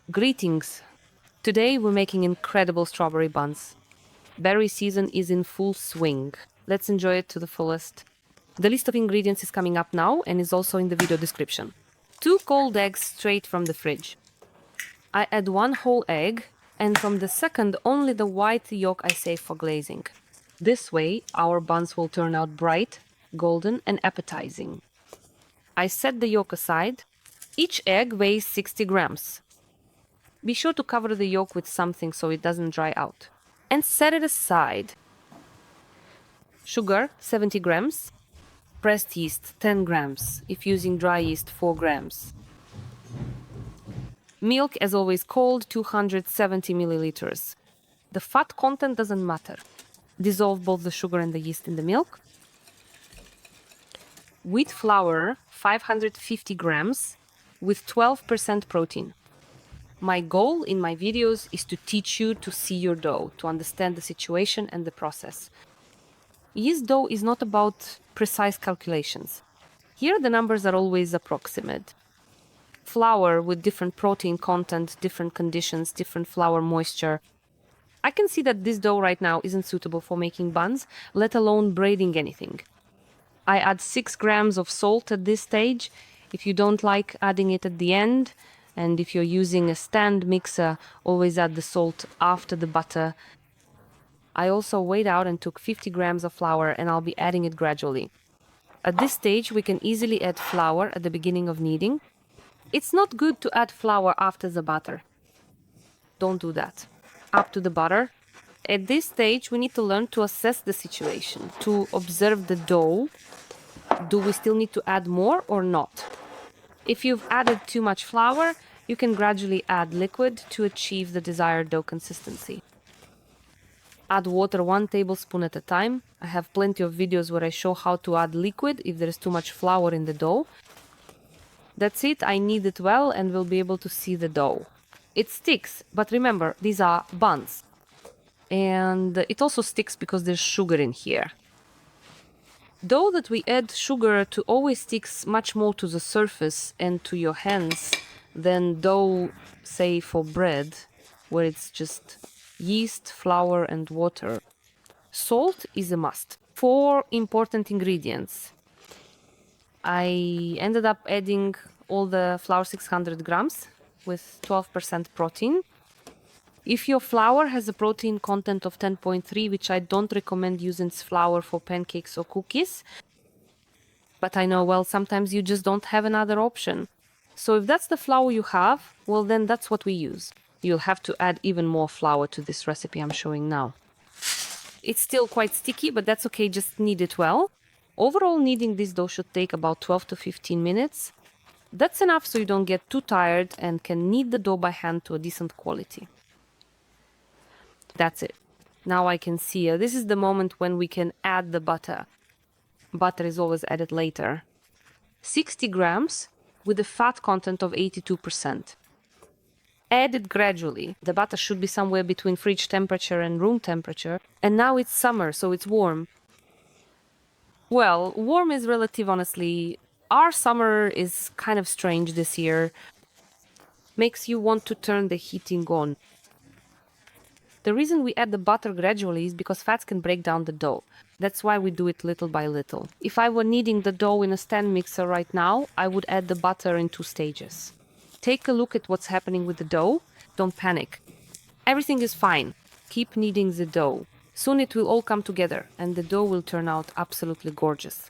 Greetings! Today we're making incredible strawberry buns. Berry season is in full swing. Let's enjoy it to the fullest. The list of ingredients is coming up now and is also in the video description. 2 cold eggs straight from the fridge. I add 1 whole egg, and from the second only the white yolk I save for glazing. This way our buns will turn out bright, golden and appetizing. I set the yolk aside. Each egg weighs 60 grams. Be sure to cover the yolk with something so it doesn't dry out. And set it aside. Sugar, 70 grams. Pressed yeast, 10 grams. If using dry yeast, 4 grams. Milk, as always, cold, 270 milliliters. The fat content doesn't matter. Dissolve both the sugar and the yeast in the milk. Wheat flour, 550 grams, with 12% protein. My goal in my videos is to teach you to see your dough, to understand the situation and the process. Yeast dough is not about precise calculations. Here the numbers are always approximate. Flour with different protein content, different conditions, different flour moisture. I can see that this dough right now isn't suitable for making buns, let alone braiding anything. I add 6 grams of salt at this stage. If you don't like adding it at the end, and if you're using a stand mixer, always add the salt after the butter. I also weighed out and took 50 grams of flour, and I'll be adding it gradually. At this stage, we can easily add flour at the beginning of kneading. It's not good to add flour after the butter. Don't do that. Up to the butter. At this stage, we need to learn to assess the situation, to observe the dough. Do we still need to add more or not? If you've added too much flour, you can gradually add liquid to achieve the desired dough consistency. Add water 1 tablespoon at a time. I have plenty of videos where I show how to add liquid if there is too much flour in the dough. That's it, I knead it well and we'll be able to see the dough. It sticks, but remember, these are buns. And it also sticks because there's sugar in here. Dough that we add sugar to always sticks much more to the surface and to your hands than dough, say, for bread, where it's just yeast, flour and water. Salt is a must. 4 important ingredients. I ended up adding all the flour 600 grams with 12% protein. If your flour has a protein content of 10.3, which I don't recommend using flour for pancakes or cookies, but I know, well, sometimes you just don't have another option. So if that's the flour you have, well, then that's what we use. You'll have to add even more flour to this recipe I'm showing now. It's still quite sticky, but that's okay, just knead it well. Overall, kneading this dough should take about 12 to 15 minutes. That's enough so you don't get too tired and can knead the dough by hand to a decent quality. That's it. Now I can see, this is the moment when we can add the butter. Butter is always added later. 60 grams with a fat content of 82%. Add it gradually. The butter should be somewhere between fridge temperature and room temperature. And now it's summer, so it's warm. Well, warm is relative, honestly. Our summer is kind of strange this year. Makes you want to turn the heating on. The reason we add the butter gradually is because fats can break down the dough. That's why we do it little by little. If I were kneading the dough in a stand mixer right now, I would add the butter in 2 stages. Take a look at what's happening with the dough. Don't panic. Everything is fine. Keep kneading the dough. Soon it will all come together and the dough will turn out absolutely gorgeous.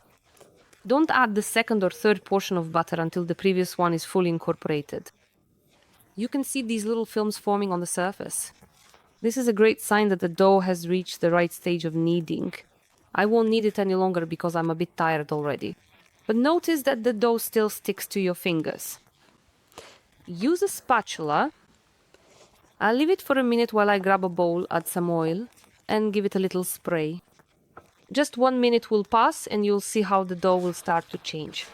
Don't add the second or third portion of butter until the previous one is fully incorporated. You can see these little films forming on the surface. This is a great sign that the dough has reached the right stage of kneading. I won't knead it any longer because I'm a bit tired already. But notice that the dough still sticks to your fingers. Use a spatula. I'll leave it for a minute while I grab a bowl, add some oil, and give it a little spray. Just 1 minute will pass and you'll see how the dough will start to change.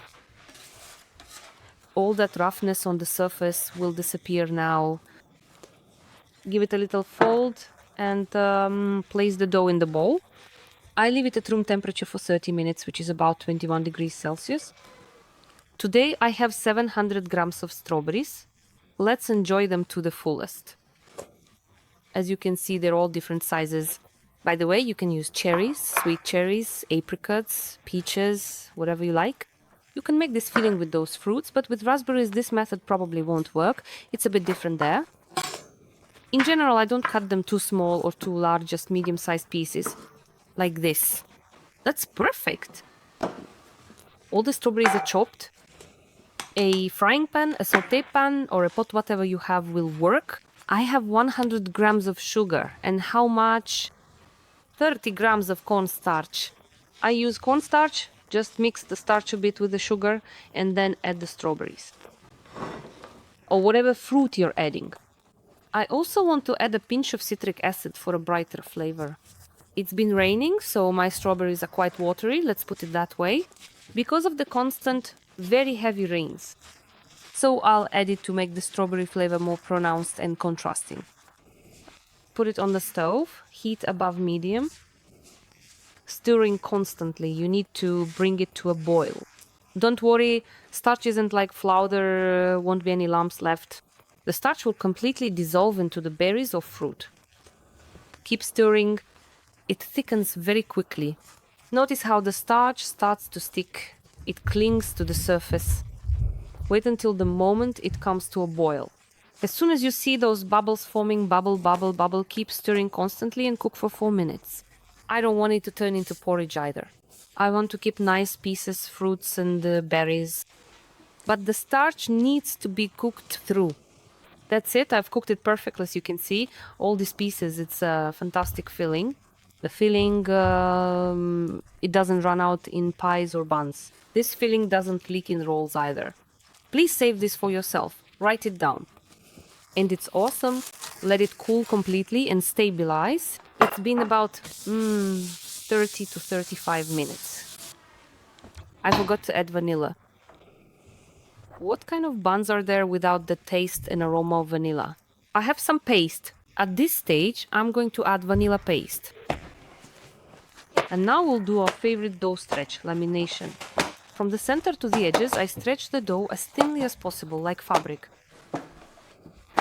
All that roughness on the surface will disappear now. Give it a little fold and place the dough in the bowl. I leave it at room temperature for 30 minutes, which is about 21 degrees Celsius. Today I have 700 grams of strawberries. Let's enjoy them to the fullest. As you can see, they're all different sizes. By the way, you can use cherries, sweet cherries, apricots, peaches, whatever you like. You can make this filling with those fruits, but with raspberries, this method probably won't work. It's a bit different there. In general, I don't cut them too small or too large, just medium-sized pieces, like this. That's perfect. All the strawberries are chopped. A frying pan, a sauté pan, or a pot, whatever you have, will work. I have 100 grams of sugar. And how much? 30 grams of cornstarch. I use cornstarch, just mix the starch a bit with the sugar, and then add the strawberries. Or whatever fruit you're adding. I also want to add a pinch of citric acid for a brighter flavor. It's been raining, so my strawberries are quite watery, let's put it that way, because of the constant, very heavy rains. So I'll add it to make the strawberry flavor more pronounced and contrasting. Put it on the stove, heat above medium, stirring constantly. You need to bring it to a boil. Don't worry, starch isn't like flour, there won't be any lumps left. The starch will completely dissolve into the berries or fruit. Keep stirring. It thickens very quickly. Notice how the starch starts to stick. It clings to the surface. Wait until the moment it comes to a boil. As soon as you see those bubbles forming, bubble, bubble, bubble, keep stirring constantly and cook for 4 minutes. I don't want it to turn into porridge either. I want to keep nice pieces, fruits and berries. But the starch needs to be cooked through. That's it. I've cooked it perfectly, as you can see. All these pieces, it's a fantastic filling. The filling, it doesn't run out in pies or buns. This filling doesn't leak in rolls either. Please save this for yourself. Write it down. And it's awesome. Let it cool completely and stabilize. It's been about 30 to 35 minutes. I forgot to add vanilla. What kind of buns are there without the taste and aroma of vanilla? I have some paste. At this stage, I'm going to add vanilla paste. And now we'll do our favorite dough stretch, lamination. From the center to the edges, I stretch the dough as thinly as possible, like fabric.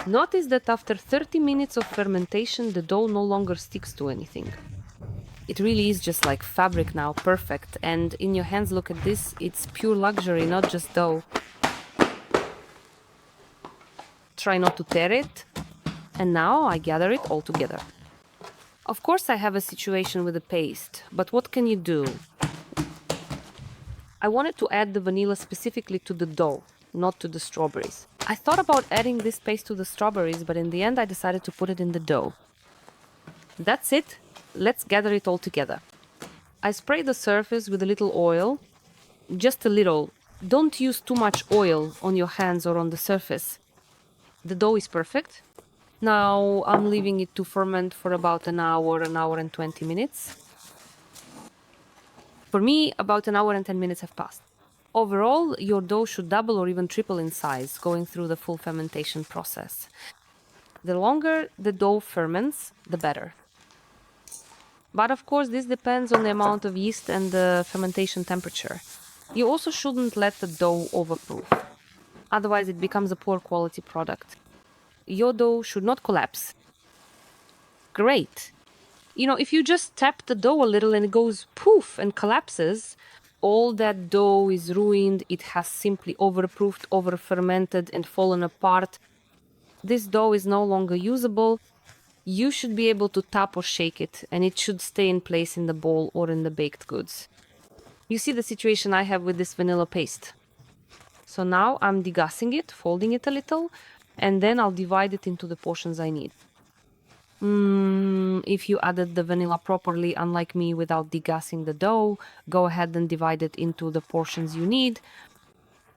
Notice that after 30 minutes of fermentation, the dough no longer sticks to anything. It really is just like fabric now, perfect. And in your hands, look at this, it's pure luxury, not just dough. Try not to tear it. And now I gather it all together. Of course, I have a situation with the paste, but what can you do? I wanted to add the vanilla specifically to the dough, not to the strawberries. I thought about adding this paste to the strawberries, but in the end I decided to put it in the dough. That's it. Let's gather it all together. I spray the surface with a little oil, just a little. Don't use too much oil on your hands or on the surface. The dough is perfect. Now I'm leaving it to ferment for about an hour and 20 minutes. For me, about an hour and 10 minutes have passed. Overall, your dough should double or even triple in size, going through the full fermentation process. The longer the dough ferments, the better. But of course, this depends on the amount of yeast and the fermentation temperature. You also shouldn't let the dough overproof. Otherwise, it becomes a poor quality product. Your dough should not collapse. Great. You know, if you just tap the dough a little and it goes poof and collapses, all that dough is ruined. It has simply overproofed, over-fermented and fallen apart. This dough is no longer usable. You should be able to tap or shake it, and it should stay in place in the bowl or in the baked goods. You see the situation I have with this vanilla paste. So now I'm degassing it, folding it a little, and then I'll divide it into the portions I need. If you added the vanilla properly, unlike me, without degassing the dough, go ahead and divide it into the portions you need.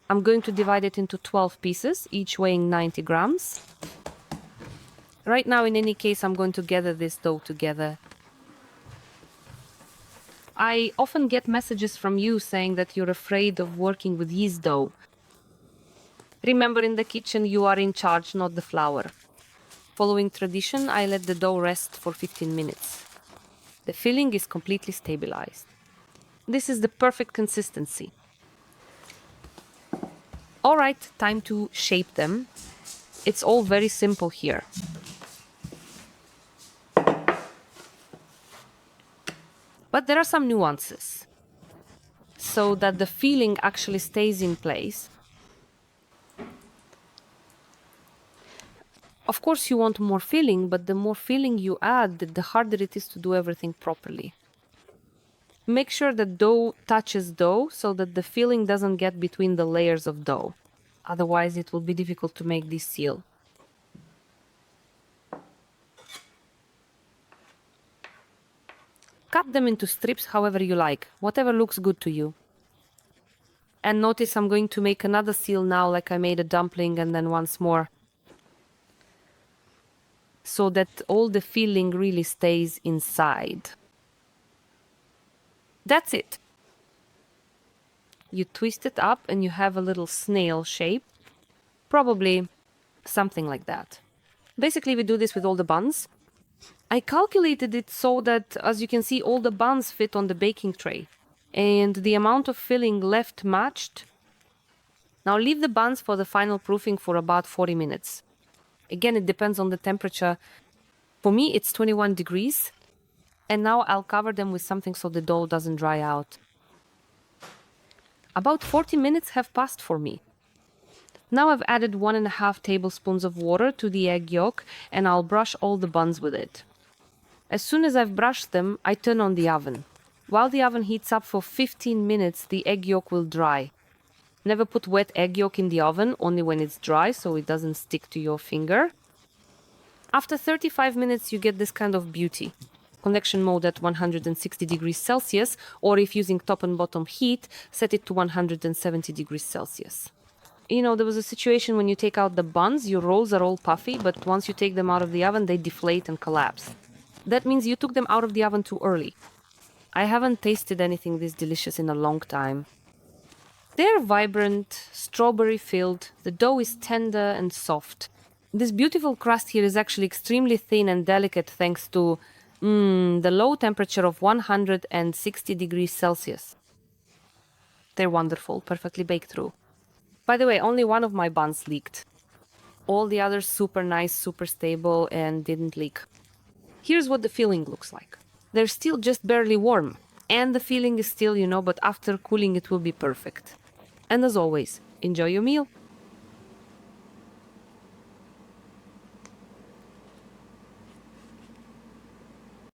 I'm going to divide it into 12 pieces, each weighing 90 grams. Right now, in any case, I'm going to gather this dough together. I often get messages from you saying that you're afraid of working with yeast dough. Remember, in the kitchen, you are in charge, not the flour. Following tradition, I let the dough rest for 15 minutes. The filling is completely stabilized. This is the perfect consistency. All right, time to shape them. It's all very simple here. But there are some nuances so that the filling actually stays in place. Of course, you want more filling, but the more filling you add, the harder it is to do everything properly. Make sure that dough touches dough so that the filling doesn't get between the layers of dough. Otherwise, it will be difficult to make this seal. Cut them into strips however you like, whatever looks good to you. And notice I'm going to make another seal now, like I made a dumpling, and then once more, so that all the filling really stays inside. That's it. You twist it up and you have a little snail shape. Probably something like that. Basically, we do this with all the buns. I calculated it so that, as you can see, all the buns fit on the baking tray. And the amount of filling left matched. Now leave the buns for the final proofing for about 40 minutes. Again, it depends on the temperature. For me, it's 21 degrees. And now I'll cover them with something so the dough doesn't dry out. About 40 minutes have passed for me. Now I've added 1.5 tablespoons of water to the egg yolk, and I'll brush all the buns with it. As soon as I've brushed them, I turn on the oven. While the oven heats up for 15 minutes, the egg yolk will dry. Never put wet egg yolk in the oven, only when it's dry, so it doesn't stick to your finger. After 35 minutes, you get this kind of beauty. Convection mode at 160 degrees Celsius, or if using top and bottom heat, set it to 170 degrees Celsius. You know, there was a situation when you take out the buns, your rolls are all puffy, but once you take them out of the oven, they deflate and collapse. That means you took them out of the oven too early. I haven't tasted anything this delicious in a long time. They're vibrant, strawberry-filled, the dough is tender and soft. This beautiful crust here is actually extremely thin and delicate thanks to the low temperature of 160 degrees Celsius. They're wonderful, perfectly baked through. By the way, only one of my buns leaked. All the others super nice, super stable, and didn't leak. Here's what the filling looks like. They're still just barely warm. And the filling is still, but after cooling it will be perfect. And as always, enjoy your meal.